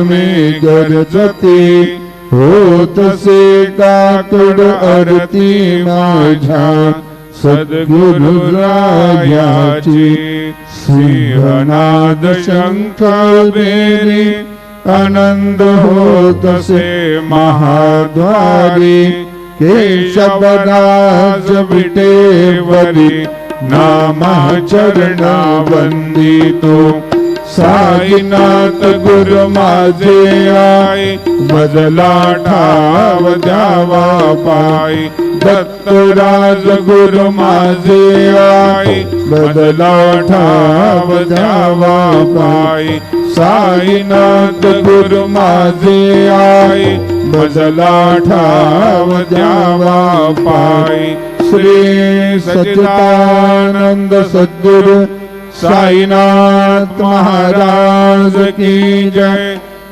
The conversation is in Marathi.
में गरजते होतसे काकड आरती माझ्या सद्गुरु रायाची सिंहनाद शंख बेरी आनंद होतसे महाद्वारी केशवराज विटेवरी नामा चरणा वंदितो साईनाथ गुरु माझे आय बदला ठाव द्यावा पाय दत्तराज गुरु माझे आय बदला ठाव द्यावा पाय साईनाथ गुरु माझे आय बदला ठाव द्यावा पाय श्री सच्चिदानंद सद्गुरु साईनाथ महाराज की जय।